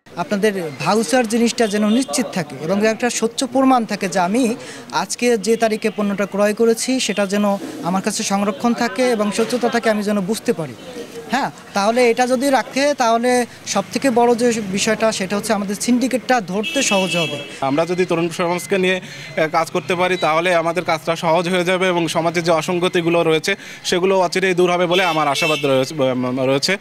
আপনাদের ভাউচার জিনিসটা যেন নিশ্চিত থাকে এবং একটা স্বচ্ছ প্রমাণ থাকে যে আমি আজকে যে তারিখে পণ্যটা ক্রয় করেছি সেটা যেন আমার কাছে সংরক্ষণ থাকে এবং স্বচ্ছতা থাকে, আমি যেন বুঝতে পারি। হ্যাঁ, তাহলে এটা যদি রাখে তাহলে সবথেকে বড় যে বিষয়টা সেটা হচ্ছে আমাদের সিন্ডিকেটটা ধরতে সহজ হবে। আমরা যদি তরুণ সমাজকে নিয়ে কাজ করতে পারি তাহলে আমাদের কাজটা সহজ হয়ে যাবে এবং সমাজের যে অসঙ্গতিগুলো রয়েছে সেগুলো অচিরেই দূর হবে বলে আমার আশাবাদ রয়েছে।